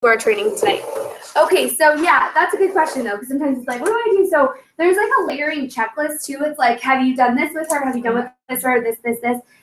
our training tonight? Okay, so yeah, that's a good question though, because sometimes it's like, what do I do? So there's like a layering checklist too. It's like, have you done this with her? Have you done with this or this? And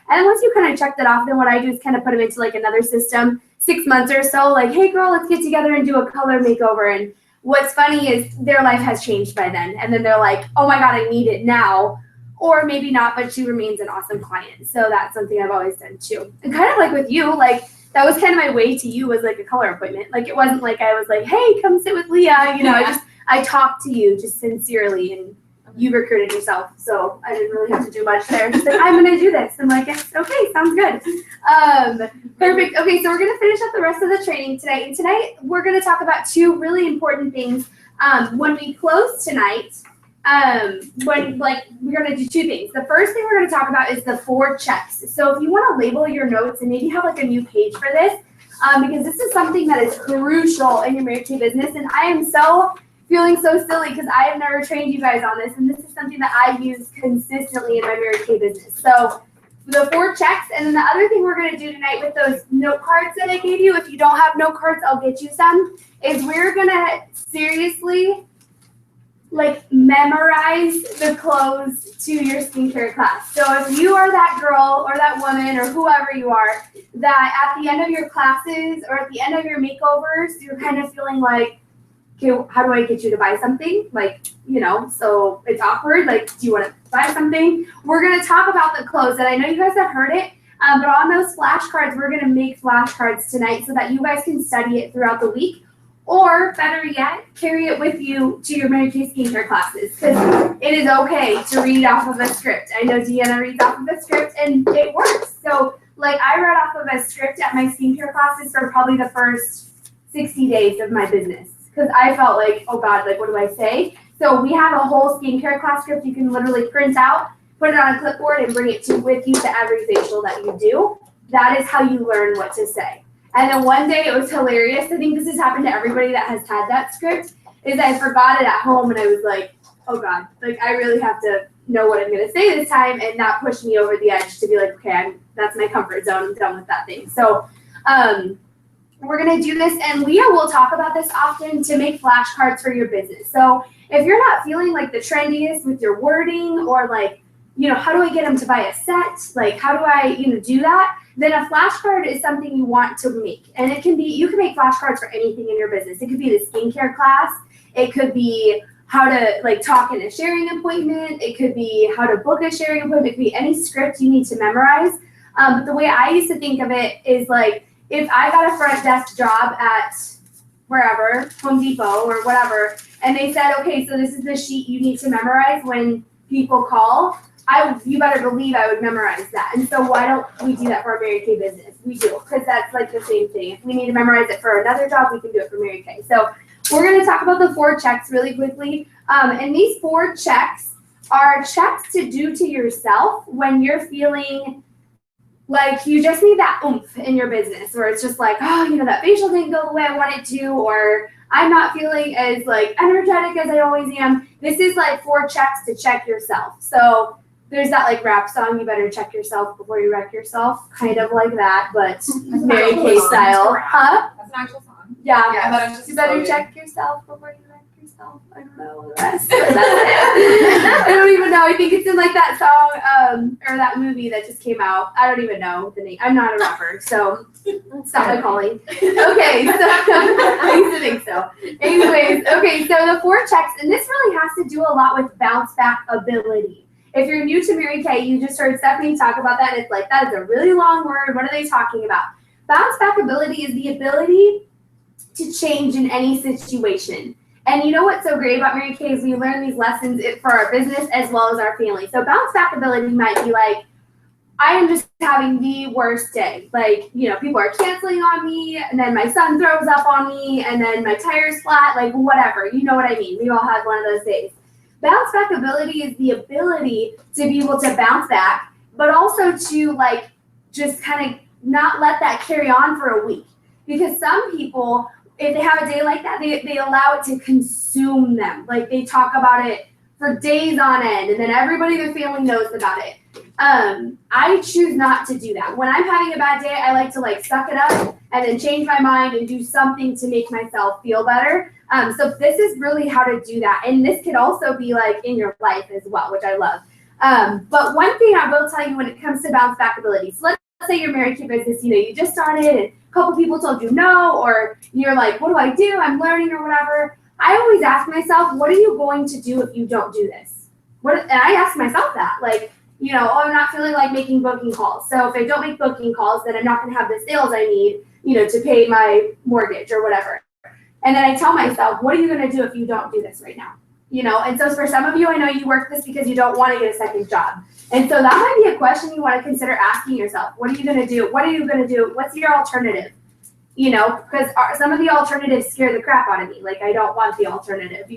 then once you kind of check that off, then what I do is kind of put them into like another system, 6 months or so, like, hey girl, let's get together and do a color makeover. And what's funny is their life has changed by then. And then they're like, oh my God, I need it now. Or maybe not, but she remains an awesome client. So that's something I've always done too. And kind of like with you, like that was kind of my way to you was like a color appointment. Like it wasn't like I was like, hey, come sit with Leah. You know, I talked to you just sincerely and you recruited yourself. So I didn't really have to do much there. Just like, I'm going to do this. I'm like, okay, sounds good. Perfect. Okay, so we're going to finish up the rest of the training today. And tonight we're going to talk about two really important things. When we close tonight, we're going to do two things. The first thing we're going to talk about is the 4 checks. So if you want to label your notes and maybe have like a new page for this, because this is something that is crucial in your Mary Kay business. And I am feeling so silly because I have never trained you guys on this. And this is something that I use consistently in my Mary Kay business. So the 4 checks. And then the other thing we're going to do tonight with those note cards that I gave you, if you don't have note cards, I'll get you some, is we're going to seriously memorize the close to your skincare class. So if you are that girl or that woman or whoever you are, that at the end of your classes or at the end of your makeovers, you're kind of feeling like, okay, how do I get you to buy something? So it's awkward. Like, do you want to buy something? We're going to talk about the close. And I know you guys have heard it, but on those flashcards, we're going to make flashcards tonight so that you guys can study it throughout the week. Or better yet, carry it with you to your Mary Kay skincare classes because it is okay to read off of a script. I know Deanna reads off of a script and it works. So I read off of a script at my skincare classes for probably the first 60 days of my business because I felt like, oh God, what do I say? So we have a whole skincare class script you can literally print out, put it on a clipboard and bring it with you to every facial that you do. That is how you learn what to say. And then one day it was hilarious. I think this has happened to everybody that has had that script, is I forgot it at home and I was like, oh God, I really have to know what I'm going to say this time. And that pushed me over the edge to be like, okay, that's my comfort zone. I'm done with that thing. So we're going to do this. And Leah will talk about this often to make flashcards for your business. So if you're not feeling like the trendiest with your wording or how do I get them to buy a set? How do I, do that? Then a flashcard is something you want to make. And it can be, you can make flashcards for anything in your business. It could be the skincare class. It could be how to talk in a sharing appointment. It could be how to book a sharing appointment. It could be any script you need to memorize. But the way I used to think of it is if I got a front desk job at wherever, Home Depot or whatever, and they said, okay, so this is the sheet you need to memorize when people call, you better believe I would memorize that. And so why don't we do that for our Mary Kay business? We do, because that's the same thing. If we need to memorize it for another job, we can do it for Mary Kay. So we're going to talk about the 4 checks really quickly. And these 4 checks are checks to do to yourself when you're feeling like you just need that oomph in your business, or it's just that facial didn't go the way I wanted to, or I'm not feeling as energetic as I always am. This is 4 checks to check yourself. So there's that rap song, you better check yourself before you wreck yourself, kind of like that, but Mary Kay style. Huh? That's an actual song. Yeah. You better check yourself before you wreck yourself. I don't know the rest. That's it. I don't even know. I think it's in that song or that movie that just came out. I don't even know the name. I'm not a rapper, so it's not my calling. Okay, so I used to think so. Anyways, okay, so the 4 checks, and this really has to do a lot with bounce back ability. If you're new to Mary Kay, you just heard Stephanie talk about that. It's that is a really long word. What are they talking about? Bounce back ability is the ability to change in any situation. And you know what's so great about Mary Kay is we learn these lessons for our business as well as our family. So bounce back ability might be I am just having the worst day. People are canceling on me, and then my son throws up on me, and then my tire's flat, whatever. You know what I mean? We all have one of those days. Bounce back ability is the ability to be able to bounce back, but also to just kind of not let that carry on for a week. Because some people, if they have a day like that, they allow it to consume them. They talk about it for days on end, and then everybody in their family knows about it. I choose not to do that. When I'm having a bad day, I like to suck it up and then change my mind and do something to make myself feel better. So this is really how to do that. And this could also be like in your life as well, which I love. But one thing I will tell you when it comes to bounce back ability, so let's say you're Mary Kay business, you just started and a couple people told you no, or you're like, what do I do? I'm learning or whatever. I always ask myself, what are you going to do if you don't do this? And I ask myself that, like, oh, I'm not feeling like making booking calls. So if I don't make booking calls, then I'm not going to have the sales I need, to pay my mortgage or whatever. And then I tell myself, what are you going to do if you don't do this right now? And so for some of you, I know you work this because you don't want to get a second job. And so that might be a question you want to consider asking yourself. What are you going to do? What are you going to do? What's your alternative? Because some of the alternatives scare the crap out of me. Like, I don't want the alternative,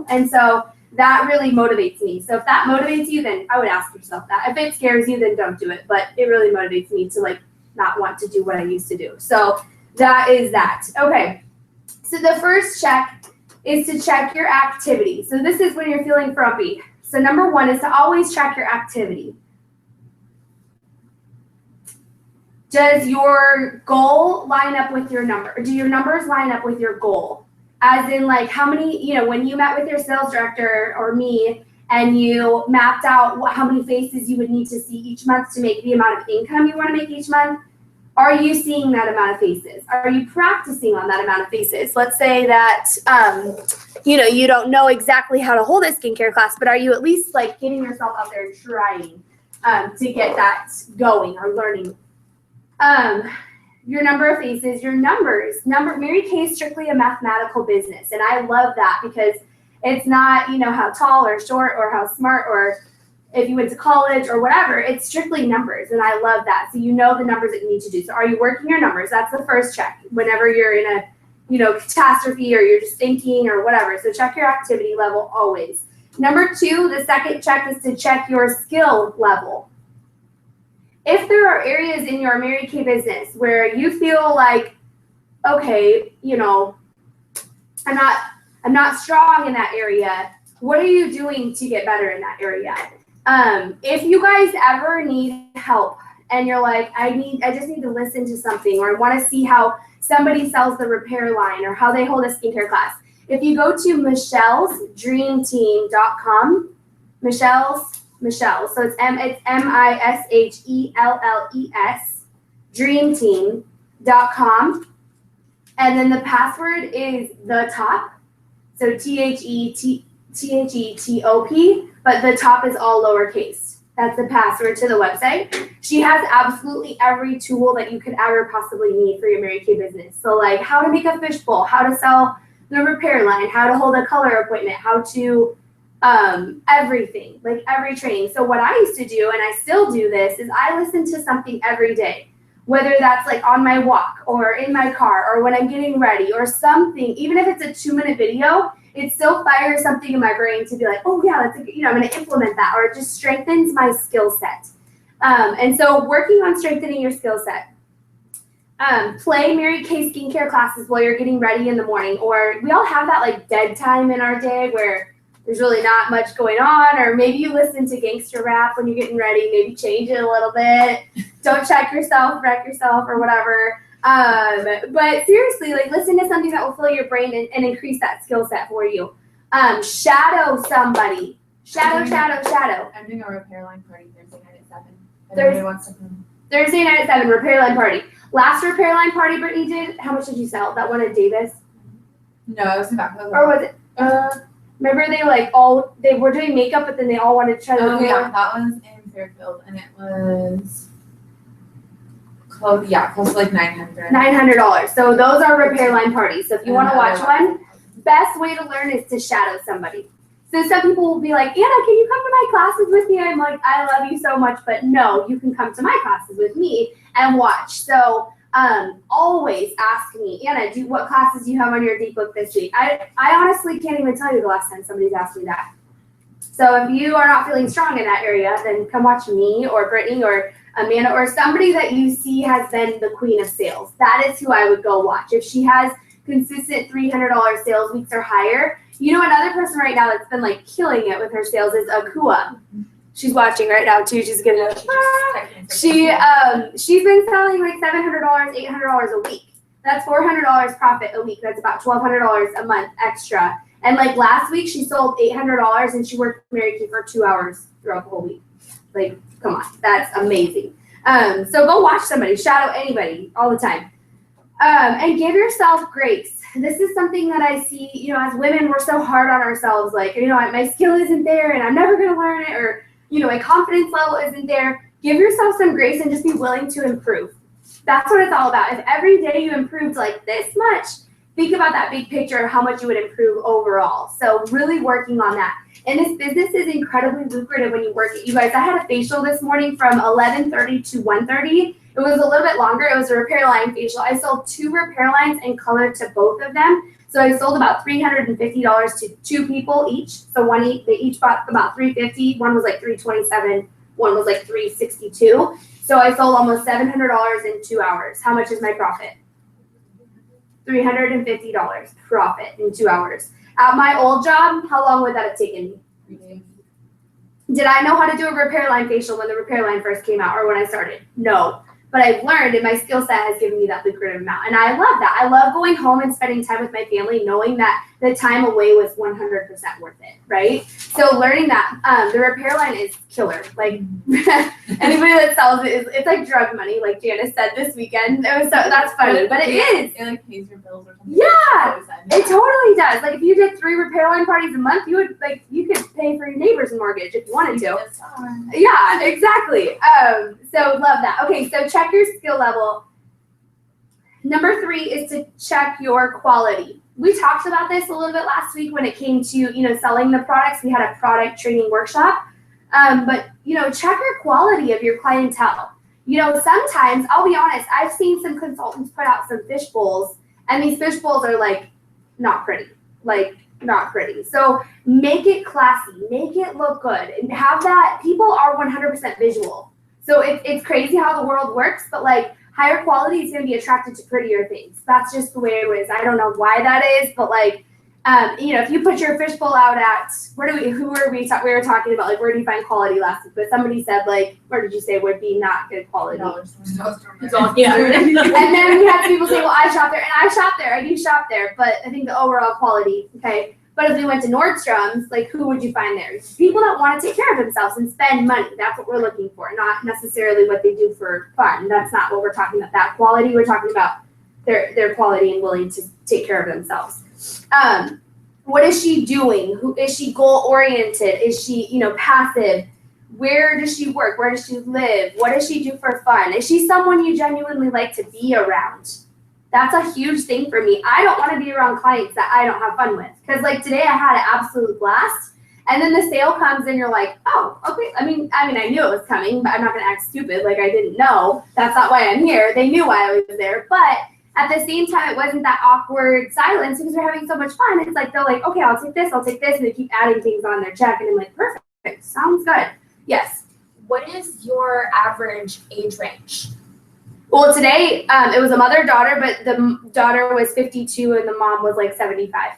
And so that really motivates me. So if that motivates you, then I would ask yourself that. If it scares you, then don't do it. But it really motivates me to, like, not want to do what I used to do. So that is that. Okay. So the first check is to check your activity. So this is when you're feeling frumpy. So number one is to always check your activity. Does your goal line up with your number? Or do your numbers line up with your goal? As in, like, how many, when you met with your sales director or me and you mapped out how many faces you would need to see each month to make the amount of income you want to make each month, are you seeing that amount of faces? Are you practicing on that amount of faces? Let's say that, you don't know exactly how to hold a skincare class, but are you at least, like, getting yourself out there and trying to get that going or learning? Your number of faces, your numbers. Mary Kay is strictly a mathematical business, and I love that because it's not, how tall or short or how smart or if you went to college or whatever. It's strictly numbers, and I love that. So you know the numbers that you need to do. So are you working your numbers? That's the first check whenever you're in a, catastrophe or you're just thinking or whatever. So check your activity level always. Number two, the second check is to check your skill level. If there are areas in your Mary Kay business where you feel like, okay, I'm not strong in that area, what are you doing to get better in that area? If you guys ever need help and you're like, I just need to listen to something, or I want to see how somebody sells the repair line or how they hold a skincare class. If you go to michellesdreamteam.com, Michelle, so it's MISHELLES, dreamteam.com, and then the password is the top, so THETOP, but the top is all lowercase. That's the password to the website. She has absolutely every tool that you could ever possibly need for your Mary Kay business. So, like, how to make a fishbowl, how to sell the repair line, how to hold a color appointment, how to everything, like every training. So what I used to do, and I still do this, is I listen to something every day, whether that's like on my walk or in my car or when I'm getting ready or something. Even if it's a 2-minute video, it still fires something in my brain to be like, oh yeah, that's I'm going to implement that, or it just strengthens my skill set. And so working on strengthening your skill set. Play Mary Kay skincare classes while you're getting ready in the morning, or we all have that like dead time in our day where there's really not much going on, or maybe you listen to gangster rap when you're getting ready, maybe change it a little bit. Don't check yourself, wreck yourself, or whatever. But seriously, like, listen to something that will fill your brain and increase that skill set for you. Shadow somebody. Shadow. I'm doing a repair line party Thursday night at 7. Everybody wants to come. Thursday night at 7, repair line party. Last repair line party Brittany did, how much did you sell? That one at Davis? No, it was in back. Or was it? Remember they they were doing makeup, but then they all wanted to try to do yeah, that was in Fairfield, and it was close to like $900. $900. So those are repair line parties. So if you want to watch one, best way to learn is to shadow somebody. So some people will be like, Anna, can you come to my classes with me? I'm like, I love you so much, but no, you can come to my classes with me and watch. So always ask me, Anna, what classes do you have on your deep book this week? I honestly can't even tell you the last time somebody's asked me that. So if you are not feeling strong in that area, then come watch me or Brittany or Amanda or somebody that you see has been the queen of sales. That is who I would go watch. If she has consistent $300 sales weeks or higher, another person right now that's been like killing it with her sales is Akua. She's watching right now too. She's gonna. She's been selling like $700, $800 a week. That's $400 profit a week. That's about $1,200 a month extra. And like last week, she sold $800 and she worked with Mary Kay for 2 hours throughout the whole week. Like, come on, that's amazing. So go watch somebody, shadow anybody all the time. And give yourself grace. This is something that I see, you know, as women, we're so hard on ourselves. Like, you know, my skill isn't there and I'm never going to learn it, or, you know, my confidence level isn't there. Give yourself some grace and just be willing to improve. That's what it's all about. If every day you improved like this much, think about that big picture of how much you would improve overall. So really working on that. And this business is incredibly lucrative when you work it. You guys, I had a facial this morning from 11:30 to 1:30. It was a little bit longer. It was a repair line facial. I sold 2 repair lines and color to both of them. So I sold about $350 to 2 people each. So they each bought about $350. One was like $327. One was like $362. So I sold almost $700 in 2 hours. How much is my profit? $350 profit in 2 hours. At my old job, how long would that have taken me? 3 days. Did I know how to do a repair line facial when the repair line first came out or when I started? No. But I've learned, and my skill set has given me that lucrative amount. And I love that. I love going home and spending time with my family, knowing that the time away was 100% worth it, right? So learning that, the repair line is killer. Like, anybody that sells it, it's like drug money, like Janice said this weekend. That's funny, but it is. It like pays your bills or something. Yeah, it totally does. Like, if you did 3 repair line parties a month, you could pay for your neighbor's mortgage if you wanted to. Yeah, exactly. So love that. Okay, so check your skill level. Number 3 is to check your quality. We talked about this a little bit last week when it came to, you know, selling the products. We had a product training workshop. But, you know, check your quality of your clientele. You know, sometimes, I'll be honest, I've seen some consultants put out some fish bowls, and these fish bowls are like not pretty. Like, not pretty. So make it classy, make it look good, and have that. People are 100% visual. So it's crazy how the world works, but like higher quality is going to be attracted to prettier things. That's just the way it is. I don't know why that is, but like, you know, if you put your fishbowl out at, we were talking about like, where do you find quality last week? But somebody said like, where did you say would be not good quality? Yeah. And then we had people say, well, I shop there, and I shop there. I do shop there, but I think the overall quality, okay. But if we went to Nordstrom's, like, who would you find there? People that want to take care of themselves and spend money. That's what we're looking for, not necessarily what they do for fun. That's not what we're talking about. That quality, we're talking about their quality and willing to take care of themselves. What is she doing? Who is she? Goal oriented? Is she, you know, passive? Where does she work? Where does she live? What does she do for fun? Is she someone you genuinely like to be around? That's a huge thing for me. I don't want to be around clients that I don't have fun with. Because like today I had an absolute blast. And then the sale comes and you're like, oh, okay. I mean, I knew it was coming, but I'm not going to act stupid. Like I didn't know. That's not why I'm here. They knew why I was there. But at the same time, it wasn't that awkward silence because we're having so much fun. It's like, they're like, okay, I'll take this. And they keep adding things on their check. And I'm like, perfect. Sounds good. Yes. What is your average age range? Well, today it was a mother-daughter, but the daughter was 52 and the mom was like 75.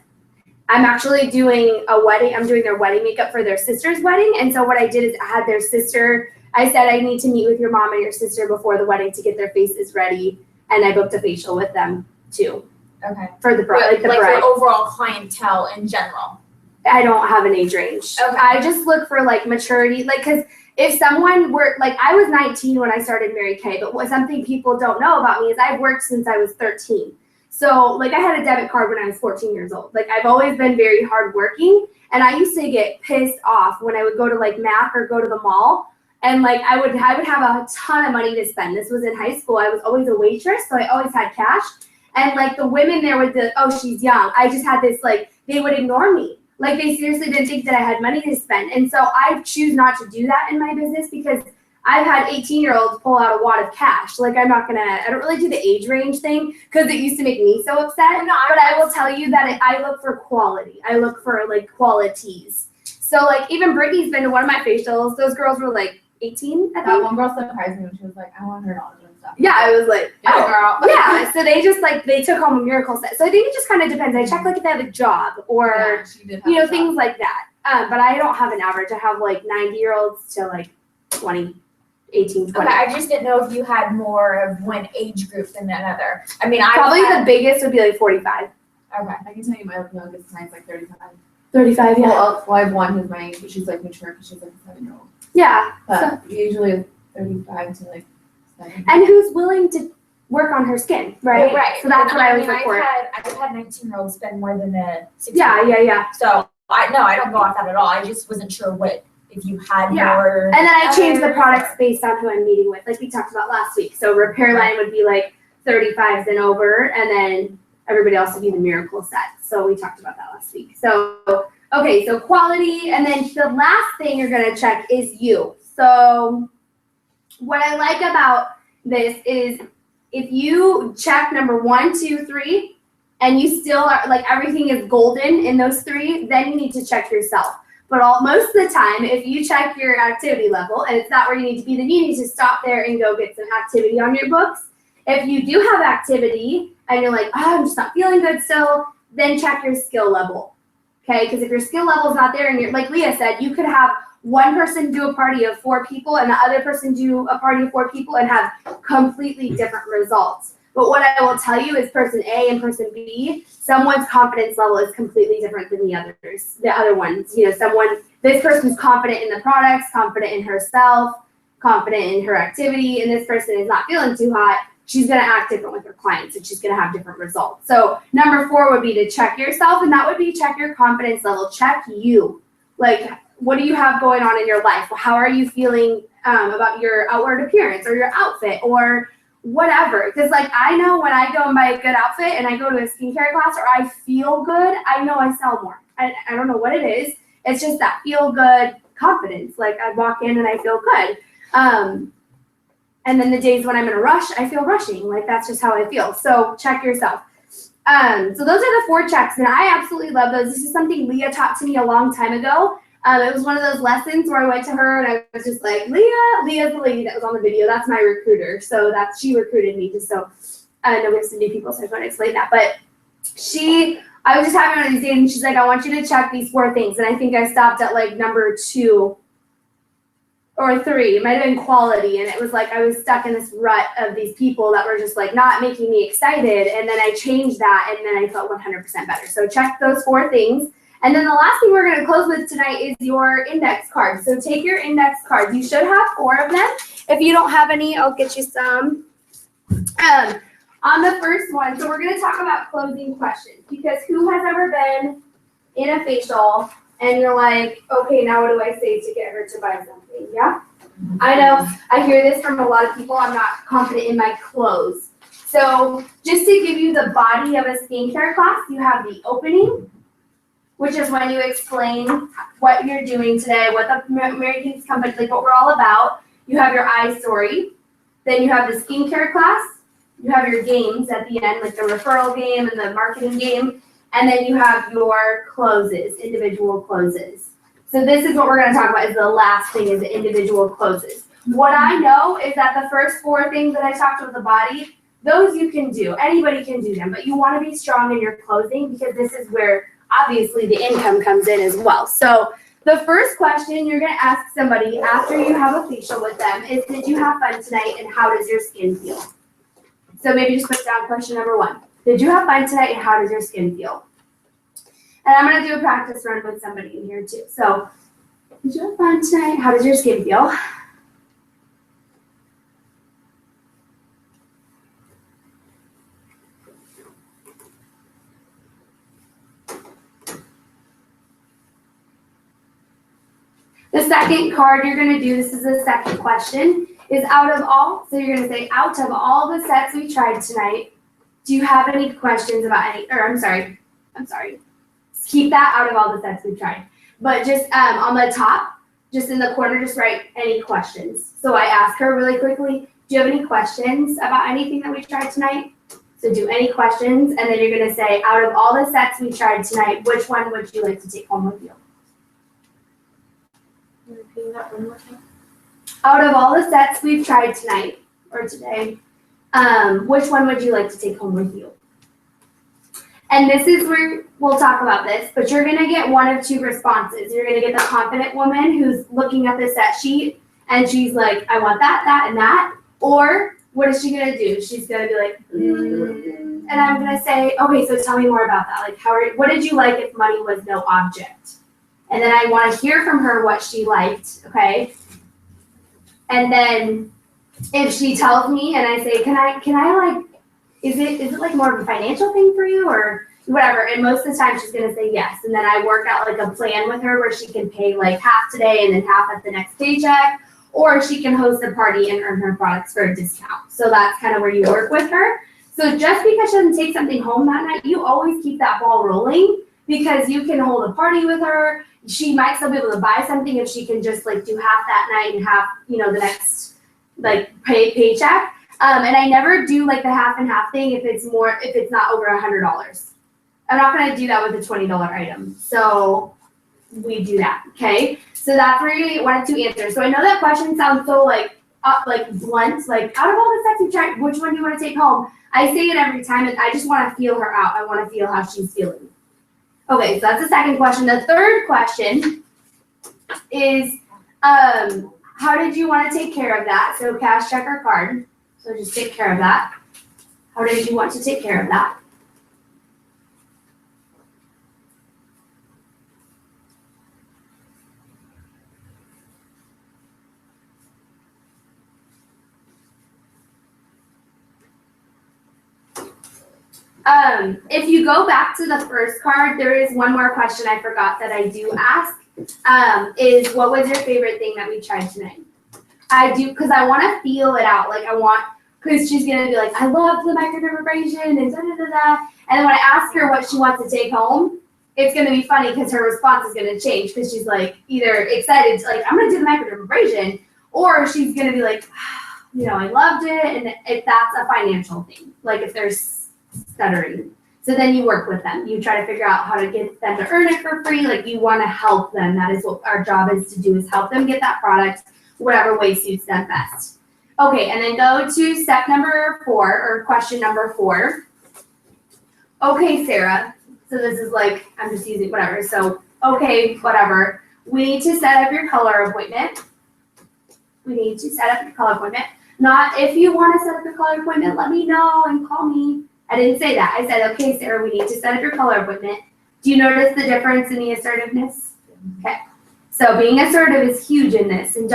I'm actually doing a wedding. I'm doing their wedding makeup for their sister's wedding. And so what I did is I had their sister. I said, I need to meet with your mom and your sister before the wedding to get their faces ready. And I booked a facial with them too. Okay. For the bride. Like your overall clientele in general. I don't have an age range. Okay. I just look for like maturity. Like, because if someone were, like, I was 19 when I started Mary Kay, but what something people don't know about me is I've worked since I was 13. So, like, I had a debit card when I was 14 years old. Like, I've always been very hardworking, and I used to get pissed off when I would go to, like, Mac or go to the mall, and, like, I would have a ton of money to spend. This was in high school. I was always a waitress, so I always had cash. And, like, the women there with the, oh, she's young. I just had this, like, they would ignore me. Like, they seriously didn't think that I had money to spend. And so I choose not to do that in my business because I've had 18-year-olds pull out a wad of cash. Like, I don't really do the age range thing because it used to make me so upset. No, but I will tell you that I look for quality. I look for, like, qualities. So, like, even Brittany's been to one of my facials. Those girls were, like, 18, I That think. one girl surprised me when she was like, I want $100 and stuff. Yeah, I was like, Yeah, oh, girl. yeah. So they just, like, they took home a miracle set. So I think it just kind of depends. I check, like, if they have a job or, Yeah, she did have you know, a job. things like that. But I don't have an average. I have, like, 90-year-olds to, like, 28 18, 20. Okay, I just didn't know if you had more of one age group than another. I mean, I Probably had, the biggest would be like 45. okay. I can tell you my youngest client's like 35. 35, yeah. Well, I have one who's my age, but she's like mature because she's like a 7-year-old. Yeah. But usually 35 to like 7. And who's willing to work on her skin, right? Right. So that's And what I mean, was looking for. I've had 19-year-olds spend more than a 16. Yeah. So I don't go off that at all. I just wasn't sure if you had Yeah. more. And then I changed the others. products based on who I'm meeting with, like we talked about last week. So Repair Line would be like 35s and over, and then everybody else would be the Miracle set. So we talked about that last week. So, okay, so quality, and then the last thing you're gonna check is you. So what I like about this is if you check number 1, 2, 3, and you still are, like everything is golden in those 3, then you need to check yourself. But most of the time, if you check your activity level and it's not where you need to be, then you need to stop there and go get some activity on your books. If you do have activity and you're like, oh, I'm just not feeling good still, then check your skill level. Okay, because if your skill level is not there and you're, like Leah said, you could have one person do a party of 4 people and the other person do a party of 4 people and have completely different results. But what I will tell you is person A and person B, someone's confidence level is completely different than the other ones. You know, this person's confident in the products, confident in herself, confident in her activity, and this person is not feeling too hot. She's going to act different with her clients and she's going to have different results. So number 4 would be to check yourself, and that would be check your confidence level. Check you. Like, what do you have going on in your life? How are you feeling about your outward appearance or your outfit or whatever? Because like I know when I go and buy a good outfit and I go to a skincare class or I feel good, I know I sell more. I don't know what it is. It's just that feel good confidence. Like I walk in and I feel good. And then the days when I'm in a rush, I feel rushing. Like that's just how I feel. So check yourself. So those are the 4 checks, and I absolutely love those. This is something Leah taught to me a long time ago. It was one of those lessons where I went to her and I was just like, Leah's the lady that was on the video. That's my recruiter. So she recruited me just so I know we have some new people, so I just want to explain that. But I was just having one of these days and she's like, I want you to check these 4 things. And I think I stopped at like number 2 or 3. It might have been quality. And it was like I was stuck in this rut of these people that were just like not making me excited. And then I changed that and then I felt 100% better. So check those 4 things. And then the last thing we're going to close with tonight is your index cards. So take your index cards. You should have 4 of them. If you don't have any, I'll get you some. On the first one, so we're going to talk about closing questions, because who has ever been in a facial and you're like, okay, now what do I say to get her to buy something? Yeah? I know I hear this from a lot of people. I'm not confident in my clothes. So just to give you the body of a skincare class, you have the opening, which is when you explain what you're doing today, what the American company, like what we're all about. You have your eye story. Then you have the skincare class. You have your games at the end, like the referral game and the marketing game. And then you have your closes, individual closes. So this is what we're going to talk about is the last thing is the individual closes. What I know is that the first 4 things that I talked about the body, those you can do. Anybody can do them, but you want to be strong in your closing because this is where obviously the income comes in as well. So the first question you're going to ask somebody after you have a facial with them is, did you have fun tonight and how does your skin feel? So maybe just put down question number 1. Did you have fun tonight and how does your skin feel? And I'm going to do a practice run with somebody in here too. So did you have fun tonight? How does your skin feel? The second card you're going to do, this is the second question, is out of all, so you're going to say, out of all the sets we tried tonight, do you have any questions about any, or I'm sorry, keep that out of all the sets we've tried. But just on the top, just in the corner, just write any questions. So I asked her really quickly, do you have any questions about anything that we tried tonight? So do any questions, and then you're going to say, out of all the sets we tried tonight, which one would you like to take home with you? Repeat that one more time. Out of all the sets we've tried tonight or today, which one would you like to take home with you? And this is where we'll talk about this, but you're going to get one of 2 responses. You're going to get the confident woman who's looking at the set sheet and she's like, I want that, that, and that? Or what is she gonna do? She's gonna be like, and I'm gonna say, okay, so tell me more about that. Like, what did you like if money was no object? And then I want to hear from her what she liked, okay? And then if she tells me and I say, can I like, is it like more of a financial thing for you or whatever? And most of the time she's gonna say yes. And then I work out like a plan with her where she can pay like half today and then half at the next paycheck, or she can host a party and earn her products for a discount. So that's kind of where you work with her. So just because she doesn't take something home that night, you always keep that ball rolling because you can hold a party with her. She might still be able to buy something if she can just like do half that night and half, the next like paycheck. And I never do like the half and half thing if it's not over $100. I'm not gonna do that with a $20 item. So we do that, okay? So that's where you're gonna get 1 of 2 answers. So I know that question sounds so like blunt, like out of all the sets you tried, which one do you want to take home? I say it every time, and I just want to feel her out. I want to feel how she's feeling. Okay, so that's the second question. The third question is, how did you want to take care of that? So cash, check, or card. So just take care of that. How did you want to take care of that? If you go back to the first card, there is one more question I forgot that I do ask, is what was your favorite thing that we tried tonight? I do, because I want to feel it out. Like because she's going to be like, I love the microdermabrasion and da-da-da-da. And then when I ask her what she wants to take home, it's going to be funny because her response is going to change because she's like either excited, like, I'm going to do the microdermabrasion, or she's going to be like, I loved it. And if that's a financial thing, like if there's stuttering. So then you work with them. You try to figure out how to get them to earn it for free. Like you want to help them. That is what our job is to do, is help them get that product whatever way suits them best. Okay, and then go to step number 4 or question number 4. Okay, Sarah. So this is like, I'm just using whatever. So, okay, whatever. We need to set up your color appointment. Not if you want to set up your color appointment, let me know and call me. I didn't say that. I said, okay, Sarah, we need to set up your color appointment. Do you notice the difference in the assertiveness? Okay. So being assertive is huge in this. And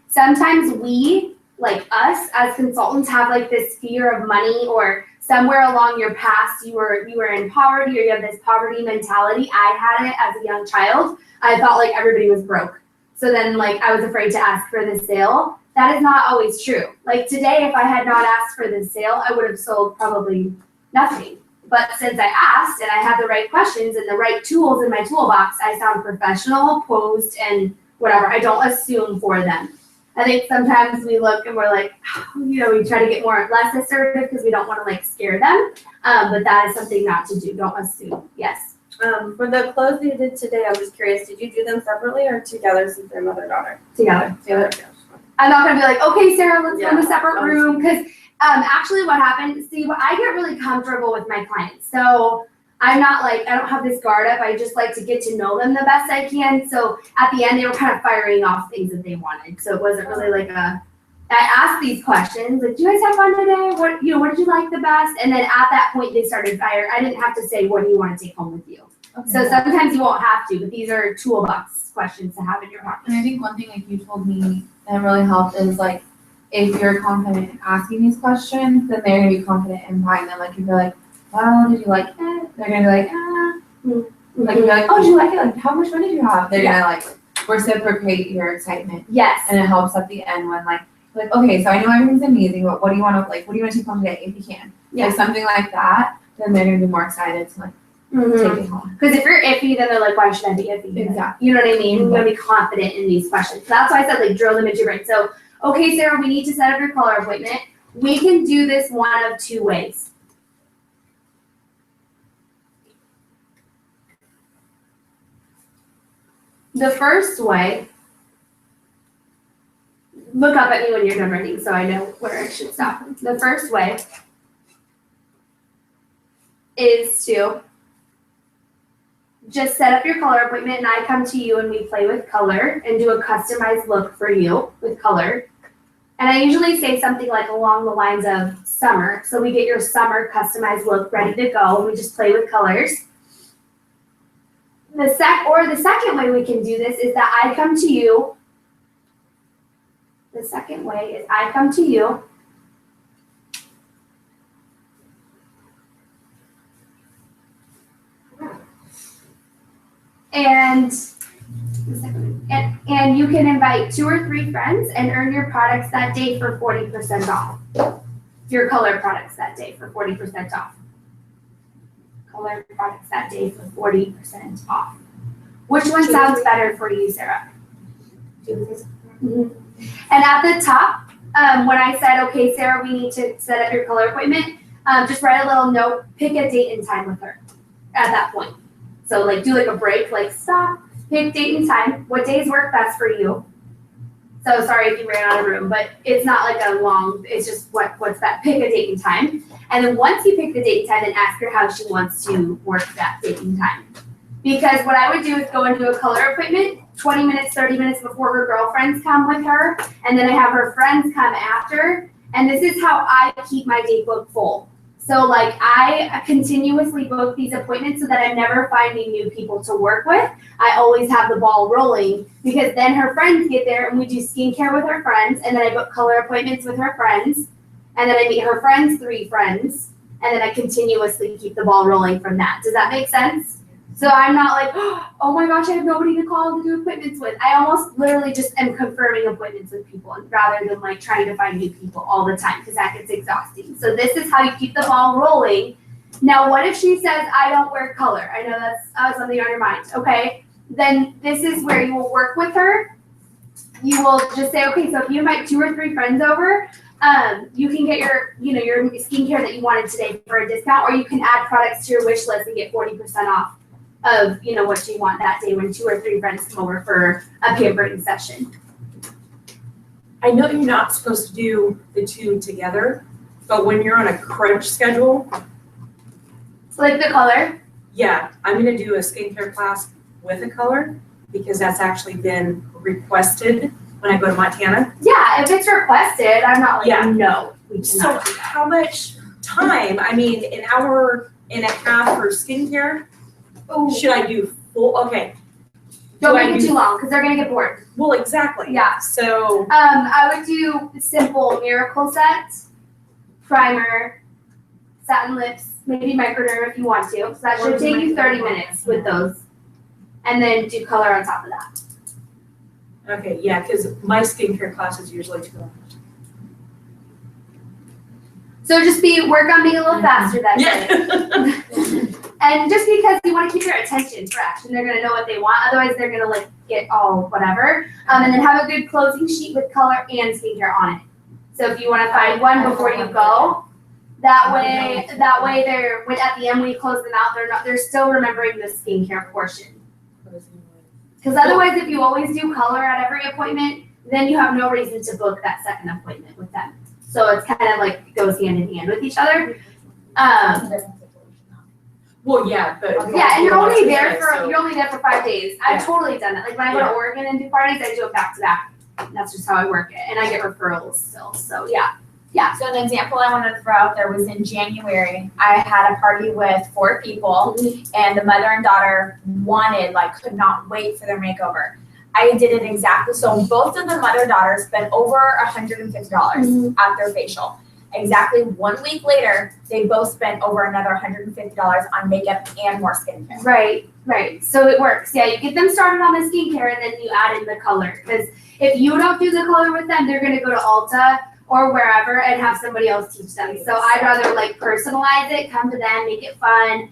sometimes we, like us as consultants, have like this fear of money, or somewhere along your past you were in poverty, or you have this poverty mentality. I had it as a young child. I thought like everybody was broke. So then like I was afraid to ask for the sale. That is not always true. Like today, if I had not asked for the sale, I would have sold probably nothing. But since I asked and I had the right questions and the right tools in my toolbox, I sound professional, posed, and whatever. I don't assume for them. I think sometimes we look and we're like, we try to get less assertive because we don't want to like scare them. But that is something not to do. Don't assume. Yes. For the clothes you did today, I was curious, did you do them separately or together since they're mother-daughter? Together. Together. I'm not gonna be like, okay, Sarah, let's go in a separate Yeah. room, because actually what happened, I get really comfortable with my clients. So I'm not like, I don't have this guard up. I just like to get to know them the best I can. So at the end, they were kind of firing off things that they wanted. So it wasn't really like I asked these questions, like, do you guys have fun today? What did you like the best? And then at that point, they started firing. I didn't have to say, what do you want to take home with you? Okay. So sometimes you won't have to, but these are toolbox questions to have in your pocket. And I think one thing like you told me that really helped is like, if you're confident in asking these questions, then they're gonna be confident in buying them. Like if you're like, well, did you like it? They're gonna be like, Like you're like, oh, did you like it? Like how much fun did you have? They're gonna like reciprocate your excitement. Yes. And it helps at the end when like, okay, so I know everything's amazing, but what do you want to take home today if you can? Yeah. Like something like that, then they're gonna be more excited to like take it home. Because if you're iffy, then they're like, why should I be iffy? Exactly. You know what I mean? You're gonna be confident in these questions. So that's why I said like drill them into your brain. So, okay, Sarah, we need to set up your color appointment. We can do this one of 2 ways. The first way, look up at me when you're done writing so I know where I should stop. The first way is to just set up your color appointment and I come to you and we play with color and do a customized look for you with color. And I usually say something like along the lines of summer. So we get your summer customized look ready to go. We just play with colors. The second way we can do this is that I come to you. The second way is I come to you. And you can invite 2 or 3 friends and earn your products that day for 40% off. Your color products that day for 40% off. Color products that day for 40% off. Which one sounds better for you, Sarah? Mm-hmm. And at the top, when I said, okay, Sarah, we need to set up your color appointment, just write a little note, pick a date and time with her at that point. So like do like a break, like stop, pick date and time. What days work best for you? So sorry if you ran out of room, but it's not like a long, it's just what's that, pick a date and time. And then once you pick the date and time, then ask her how she wants to work that date and time. Because what I would do is go and do a color appointment 20 minutes, 30 minutes before her girlfriends come with her. And then I have her friends come after. And this is how I keep my date book full. So like I continuously book these appointments so that I'm never finding new people to work with. I always have the ball rolling because then her friends get there and we do skincare with her friends. And then I book color appointments with her friends. And then I meet her friends' 3 friends. And then I continuously keep the ball rolling from that. Does that make sense? So I'm not like, oh my gosh, I have nobody to call to do appointments with. I almost literally just am confirming appointments with people rather than like trying to find new people all the time because that gets exhausting. So this is how you keep the ball rolling. Now, what if she says, I don't wear color? I know that's something on your mind. Okay, then this is where you will work with her. You will just say, okay, so if you invite 2 or 3 friends over, you can get your skincare that you wanted today for a discount, or you can add products to your wish list and get 40% off of what you want that day when 2 or 3 friends come over for a pampering session. I know you're not supposed to do the 2 together, but when you're on a crunch schedule, Like the color? yeah, I'm gonna do a skincare class with a color because that's actually been requested when I go to Montana. Yeah, if it's requested, I'm not like, Yeah. no, we So cannot do that. how much time, I mean, an hour and a half for skincare? Should I do full, okay, Don't do I make it do- too long, because they're gonna get bored. well, exactly. Yeah. So, I would do simple miracle set, primer, satin lips, maybe microderm if you want to. So that should take you 30 minutes with those. And then do color on top of that. okay, yeah, because my skincare class is usually 2 hours. So just work on being a little faster that day. Yeah. And just because you want to keep their attention fresh and they're going to know what they want, otherwise they're going to like get all whatever. And then have a good closing sheet with color and skincare on it. So if you want to find one before you go, that way they're at the end when you close them out, they're still remembering the skincare portion. Because otherwise, if you always do color at every appointment, then you have no reason to book that second appointment with them. So it's kind of like goes hand in hand with each other. Well, yeah, but. Yeah, and you're only there So- for 5 days. I've Yeah. totally done that. Like when I go to Oregon and do parties, I do it back to back. That's just how I work it, and I get referrals still. So yeah. So an example I wanted to throw out there was in January, I had a party with 4 people and the mother and daughter could not wait for their makeover. I did it exactly, so both of the mother-daughter spent over $150 at their facial. Exactly 1 week later, they both spent over another $150 on makeup and more skincare. Right. So it works. Yeah, you get them started on the skincare and then you add in the color. Because if you don't do the color with them, they're gonna go to Ulta or wherever and have somebody else teach them. So I'd rather like personalize it, come to them, make it fun.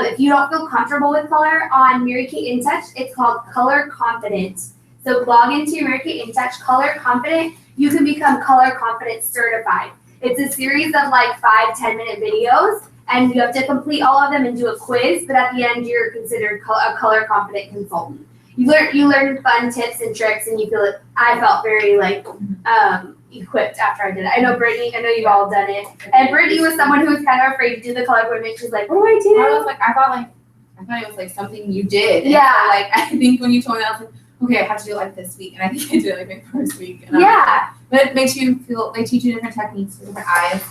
If you don't feel comfortable with color on Mary Kate InTouch, it's called Color Confident. So log into Mary Kate InTouch, Color Confident. You can become Color Confident certified. It's a series of like 5-10 minute videos, and you have to complete all of them and do a quiz. But at the end, you're considered a color confident consultant. You learn fun tips and tricks, and you feel it. I felt very like equipped after I did it. I know Brittany. I know you've all done it. And Brittany was someone who was kind of afraid to do the color appointment. She's like, "What do I do?" I thought I thought it was like something you did. And Yeah. so, like I think when you told me, I was like, okay, I have to do it like this week, and I think I did it like my first week. And Yeah. but it makes you feel. They teach you different techniques for different eyes,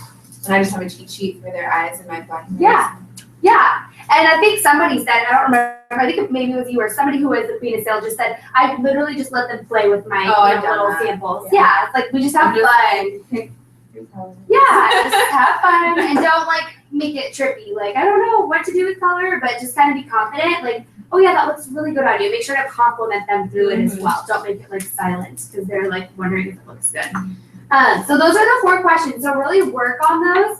and I just have a cheat sheet for their eyes and my black. Yeah. Yeah. And I think somebody said, I don't remember, I think maybe it was you or somebody who was the queen of sales just said, I literally just let them play with my Oh, I've done little that. samples. Yeah. Yeah. It's like we just have I'm just fun. like, pick 3 colors. Yeah, just have fun and don't like make it trippy. Like, I don't know what to do with color, but just kind of be confident. Like, oh yeah, that looks really good on you. Make sure to compliment them through it as well. Don't make it like silent because they're like wondering if it looks good. So those are the 4 questions. So really work on those.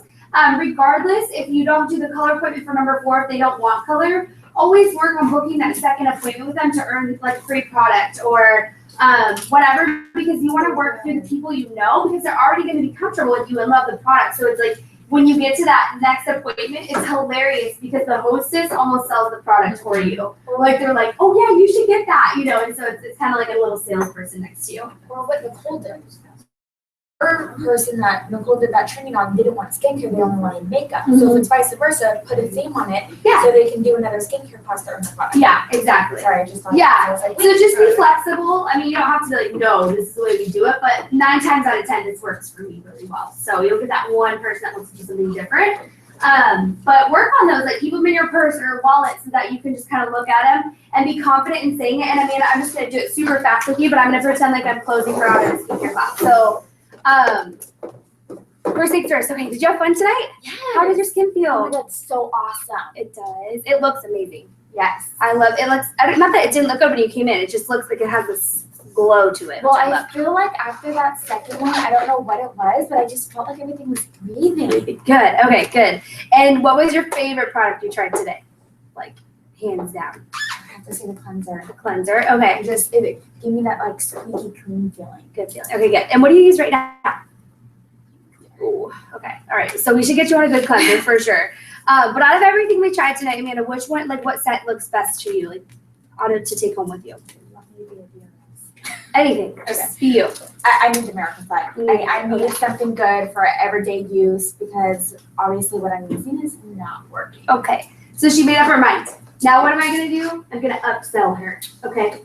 Regardless, if you don't do the color appointment for number 4, if they don't want color, always work on booking that second appointment with them to earn like free product or whatever, because you want to work through the people you know because they're already going to be comfortable with you and love the product. So it's like when you get to that next appointment, it's hilarious because the hostess almost sells the product for you. Like they're like, oh yeah, you should get that, you know. And so it's kind of like a little salesperson next to you. Or what Nicole did. Her person that Nicole did that training on didn't want skincare, they only wanted makeup. So if it's vice versa, put a theme on it Yeah. so they can do another skincare class to earn the product. Yeah, exactly. Sorry, I just thought Yeah. I was like, So just be flexible. I mean, you don't have to be like, no, this is the way we do it, but 9 times out of 10, this works for me really well. So you'll get that one person that wants to do something different. But work on those, like keep them in your purse or wallet so that you can just kind of look at them and be confident in saying it. And Amanda, I'm just gonna do it super fast with you, but I'm gonna pretend like I'm closing her out in a skincare class. So, first things first. Okay, did you have fun tonight? yeah. How does your skin Oh my feel? God, it's so awesome. It does. It looks amazing. Yes. I love it. Looks not that it didn't look good when you came in. It just looks like it has this glow to it. Well, which I I love. feel like after that second one, I don't know what it was, but I just felt like everything was breathing. Good. Okay, good. And what was your favorite product you tried today? Like, hands down. I have to say the cleanser. The cleanser. Okay. It gave me that like squeaky clean feeling. Good feeling. Okay, good. And what do you use right now? Ooh, okay. All right. So we should get you on a good cleanser for sure. But out of everything we tried tonight, Amanda, which one, like, what set looks best to you, like, to take home with you? Anything. Just be you. I need the American Flag. I need something good for everyday use because obviously what I'm using is not working. Okay. So she made up her mind. Now what am I gonna do? I'm gonna upsell her. Okay.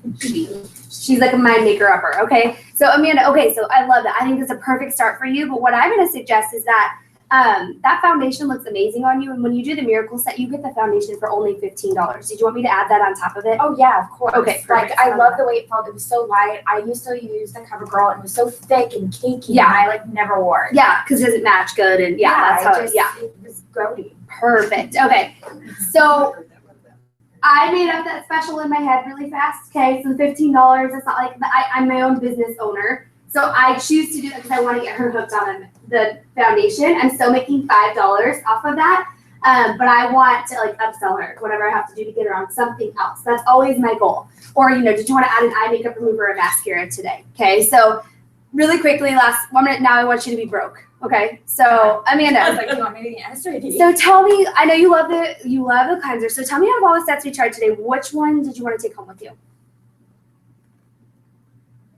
She's like a mind maker upper. Okay. So Amanda, okay, so I love that. I think it's a perfect start for you. But what I'm gonna suggest is that that foundation looks amazing on you. And when you do the miracle set, you get the foundation for only $15. Did you want me to add that on top of it? Oh yeah, of course. Okay, Like perfect. I love the way it felt. It was so light. I used to use the CoverGirl and it was so thick and cakey. Yeah. And I like never wore it. Yeah, because it doesn't match good. And that's how it was grody. Perfect. Okay. So I made up that special in my head really fast. Okay, so $15. It's not like I'm my own business owner, so I choose to do that because I want to get her hooked on the foundation. I'm still making $5 off of that, but I want to like upsell her, whatever I have to do to get her on something else. That's always my goal. Or did you want to add an eye makeup remover or mascara today? Okay, so really quickly, last 1 minute. Now I want you to be broke. Okay, so Amanda. I was like, you want me to answer it? So tell me, I know you love the cleanser. So tell me out of all the sets we tried today, which one did you want to take home with you?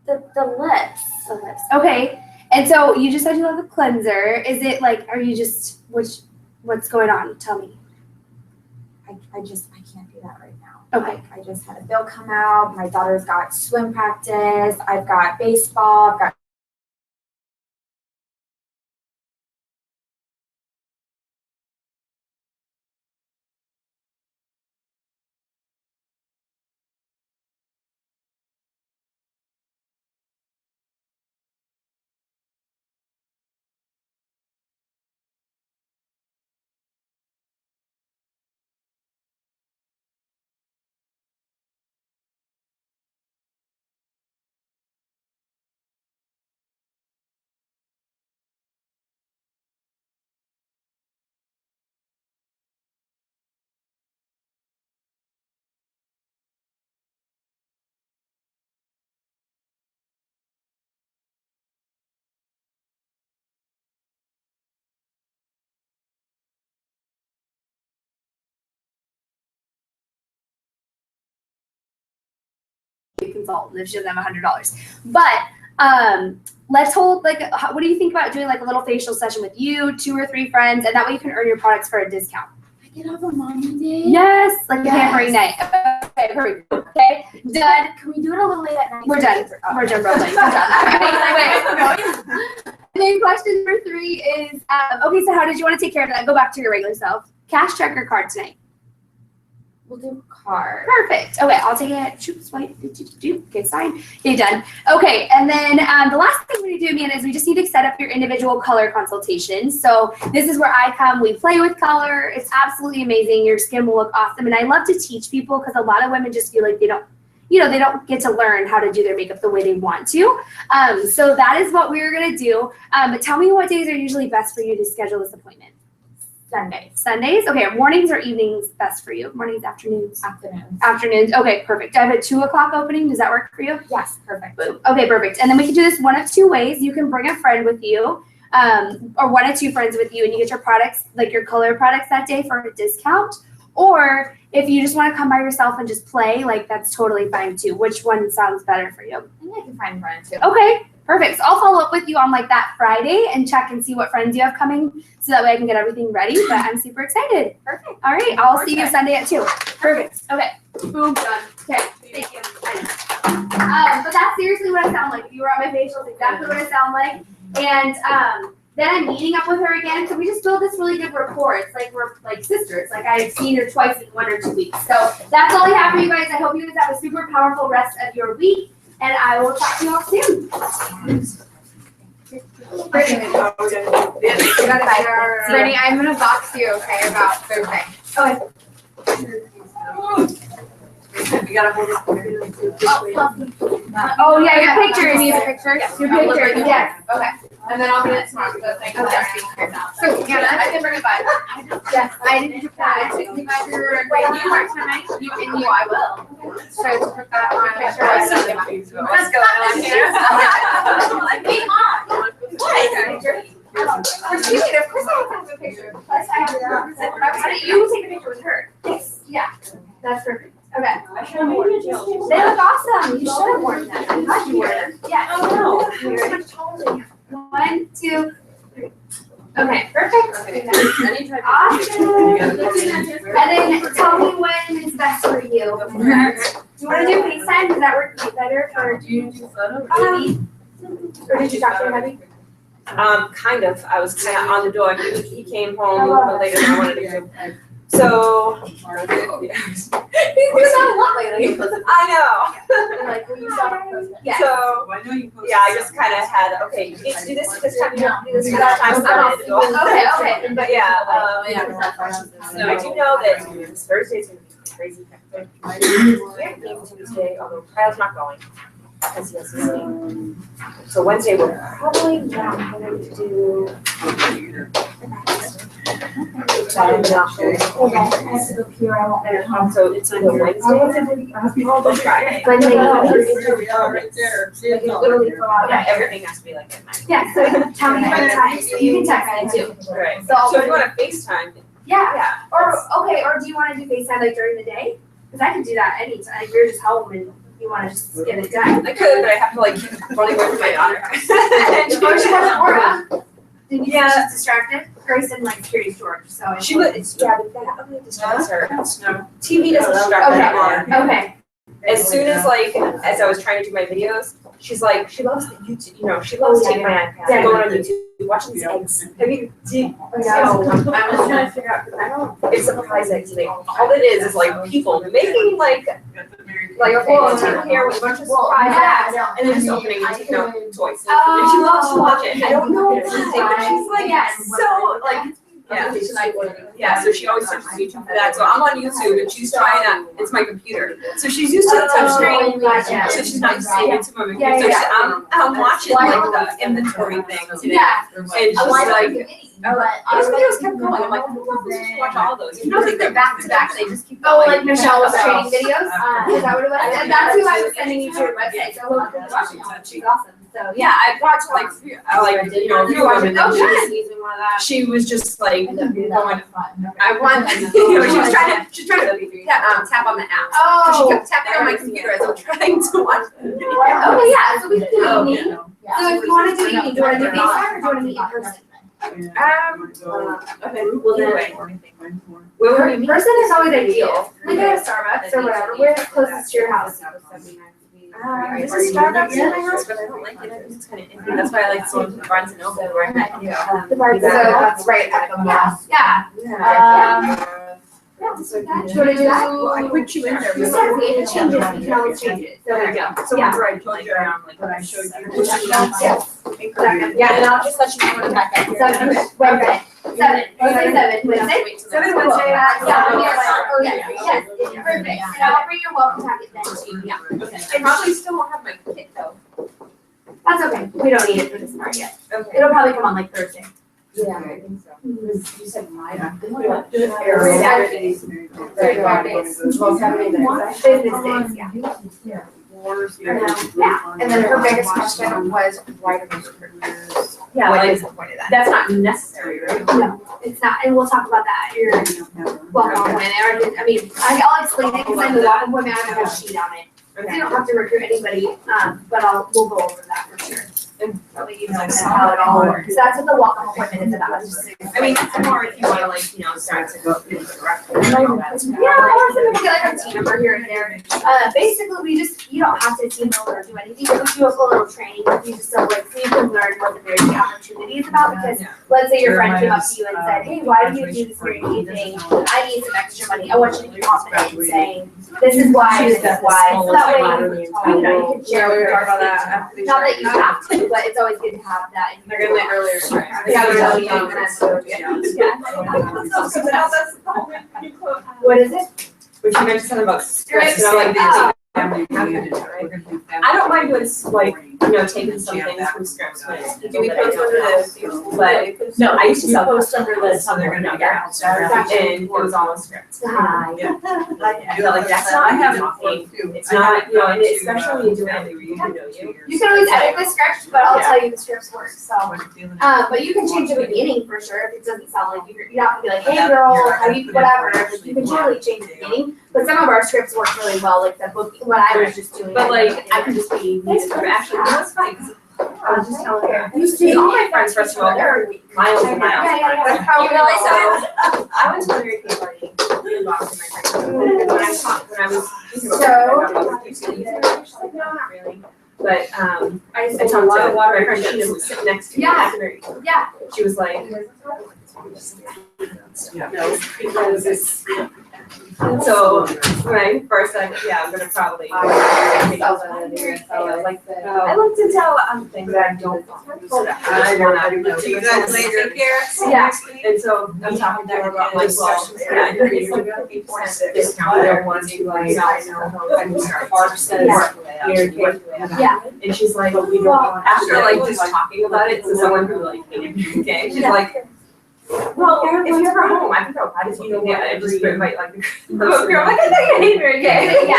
The lips. The lips. Okay. And so you just said you love the cleanser. Is it like, are you just what's going on? Tell me. I can't do that right now. Okay. Like, I just had a bill come out. My daughter's got swim practice. I've got baseball. I've got Consultant if she doesn't have $100. But let's hold what do you think about doing like a little facial session with you, 2 or 3 friends, and that way you can earn your products for a discount. I get off a mommy day? Yes, like a Yes. pampering night. Okay, perfect. Okay, done. Can we do it a little late at night? We're done. We're done, Rosalie. We're done. And then question number 3 is, okay, so how did you want to take care of that? Go back to your regular self. Cash, check, or card tonight? We'll do card. Perfect. Okay, I'll take it. Shoot, swipe. Okay, sign. Okay, done. Okay, and then the last thing we need to do, Amanda, is we just need to set up your individual color consultations. So this is where I come. We play with color. It's absolutely amazing. Your skin will look awesome. And I love to teach people because a lot of women just feel like they don't get to learn how to do their makeup the way they want to. So that is what we're going to do. But tell me what days are usually best for you to schedule this appointment. Sundays? Okay, mornings or evenings best for you? Mornings, afternoons? Afternoons. Okay, perfect. I have a 2 o'clock opening. Does that work for you? Yes, perfect. Boom. Okay, perfect. And then we can do this one of 2 ways. You can bring a friend with you, or 1 or 2 friends with you, and you get your products, like your color products that day for a discount. Or if you just want to come by yourself and just play, like that's totally fine too. Which one sounds better for you? I think I can find friends too. Okay, perfect. So I'll follow up with you on like that Friday and check and see what friends you have coming so that way I can get everything ready. But I'm super excited. Perfect. All right, I'll see you Sunday at 2. Perfect. Okay. Boom, done. Okay, thank you. But that's seriously what I sound like. If you were on my facial, it's exactly what I sound like. And then I'm meeting up with her again. So we just build this really good rapport. It's like we're like sisters. Like I've seen her twice in 1 or 2 weeks. So that's all I have for you guys. I hope you guys have a super powerful rest of your week. And I will talk to you all soon. Brittany, I'm gonna box you, okay, about Thursday. You gotta hold it. Oh yeah, your pictures. You need a picture? Your pictures, yes. Okay. And then I'll get it tomorrow because I think So, Hannah, I can bring it by. Yes, I didn't do that. Wait, do you work tonight? I will. So I just put that on my picture. Let's go. Hey, Mom. We're shooting. Of course I have a picture. Plus I have you take a picture with her. Yes. Yeah. That's perfect. Okay. They look awesome. You should have worn them. I'm glad you wore them. Yeah. Oh, You ready? 1, 2, 3. Okay, perfect. Awesome. And then tell me when is best for you. Do you want to do FaceTime? Does that work better for you? Or did you talk to your hubby? Kind of. I was kind of on the door. He came home a little later than I wanted him to. So. He's doing that a lot lately. I know. Like when you saw her. Yeah. So, yeah, I just kind of had, okay, you need to do this time, you don't do this that time, so I had to go. Okay. But yeah, so I do know that Thursday's gonna be crazy. Maybe Tuesday, although Kyle's not going. Because he has to sing. So Wednesday we're probably not going to do. I'm not sure. So it's either Wednesday or Friday. Yeah, everything has to be like at night. Yeah, so tell me what time, so you can text me too. Right. So I'll So if you want to FaceTime, Yeah, yeah. or do you want to do FaceTime like during the day? Because I can do that anytime, if you're just home and you want to just get it done. I could, but I have to like keep running away from my daughter. Or she doesn't work. Did you say Yeah. she's distracted? Grayson like security storage, so. She would, yeah, but that only distracts her. TV doesn't distract her anymore. Okay. As soon as like, as I was trying to do my videos, she's like, she loves the YouTube, you know, she loves taking my iPad, Yeah. going on YouTube, watching these eggs. Have you, No. I'm just trying to figure out, because I don't, it's surprise eggs, they, all it is like people making like a whole table here with a bunch of surprise eggs, and then just opening and taking out toys. And she loves to watch it, I don't know what to think, but she's like, so, like, yeah, so she always touches YouTube for that, so I'm on YouTube and she's trying to, it's my computer, so she's used to the touchscreen, so she's not used to YouTube on my computer, so I'm watching like the inventory thing today, Yeah. and she's like, these videos kept going, I'm like, who wants to watch all those? You don't think they're back to back, they just keep Oh, going. like Michelle was training videos? Is that what it was? And that's who I was sending you to your website, so we'll keep watching. She's awesome, so. Yeah, I watched like, you know, a few of them, and then Oh, she was just like, going, I want, you know, she's trying to tap on the app. So she Oh. kept tapping on my computer as I'm trying to watch the video. Okay, yeah, so we can do evening. Yeah. So if you want to do evening, do you want to do FaceTime or do you want to meet in person? Okay, well then, Where person is always ideal. Like at a Starbucks or whatever. Where's closest to your house? there's a Starbucks in my house, but I don't like it. I think it's kind of iffy. That's why I like going to Barnes and Noble where I can. The bar, so that's right at the mall. Yeah. Yeah, so that, do you wanna do that? Well, I put you in there. You said we can change it, we can always change it. So There you go. So Yeah. whenever I told you around, like, when I showed you. Yeah, and I'll just let you know when I'm back up here. Seven, Wednesday, seven, Wednesday, Wednesday? Seven Wednesday. Yeah, oh, yeah, yes, perfect. And I'll bring your welcome packet then too, yeah. I probably still won't have my kit though. That's okay, we don't need it for this part yet. Okay. It'll probably come on like Thursday. Yeah, I think so. You said mine. Saturdays. Business days, yeah. Yeah, and then her biggest question was, why do most careers? Yeah, What like, is the point of that? that's not necessary, right? No, it's not, and we'll talk about that at your welcome appointment, or, I mean, I'll explain it, because in the welcome appointment, I have a sheet on it. So you don't have to recruit anybody, but we'll go over that for sure. And probably you know how it all works. That's what the welcome appointment is about, just to I mean, it's more if you wanna like, you know, start to go through the direction. Yeah, or something to get like a team member here and there. Basically, you don't have to team build or do anything, but we do a full little training, you just so like, so you can learn what the very opportunity is about, because let's say your friend came up to you and said, hey, why do you do this very thing? I need some extra money, I want you to be confident in saying, this is why, this is why, so that way, you know, you can share with your students. Not that you have to, but it's always good to have that. They're gonna leave earlier. Yeah, we Yeah, really yeah. do, and so, what is it? But you mentioned something about scripts, and I'm like, I don't mind doing like, you know, taking some things from scripts, but do we post under the, but, no, I used to sell post under the summer, no, yeah. And it was all a script. Hi. Yeah, like, that's not, I have nothing, it's not, you know, and especially when you do it, you know you. You can always edit the script, but I'll tell you the scripts work, so. But you can change the beginning for sure, if it doesn't sound like you don't have to be like, hey girl, how you, whatever, like, you can totally change the beginning. But some of our scripts work really well, like the book, what I was just doing. But like, I could just be, actually, that's fine, 'cause I was just telling her, all my friends, first of all, they're miles and miles Yeah. apart. How really, so, I went to a Mary Kay party in Boston, my friend, when I was thinking about it, she's like, no, not really. But, I talked to my friend, she was sitting next to me at the Mary Kay. Yeah. She was like, no, because it's, so when I first said, yeah, I'm gonna probably. I looked into things that I don't. I don't know. You guys later care? Yeah. And so I'm talking to her about like, well, yeah, it's like a 50% discount. I don't want to like, I can start Mark says, Yeah. and she's like, well, after like just talking about it to someone who like hated Mary Kay, she's like, well, if you're ever home, I can throw parties with you. Yeah, I just invite like the girl. Like, I know you hate Mary Kay. Yeah.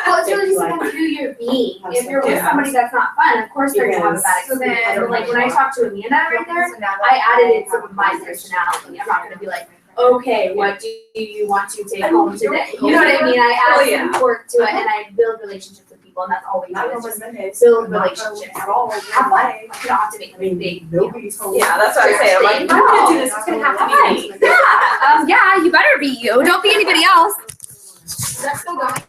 Well, it's really just depends who you're being. If you're with somebody that's not fun, of course they're gonna have a bad experience. But like when I talked to Amanda right there, I added in some of my personality. I'm not gonna be like, okay, what do you want to take home today? You know what I mean? I add some work to it and I build relationships with people, and that's all we do. Is just build relationships. Have fun. You don't have to make them big. Yeah, that's what I say. I'm like, if I'm gonna do this, it's gonna have to be me. Yeah, you better be you. Don't be anybody else. That's still going.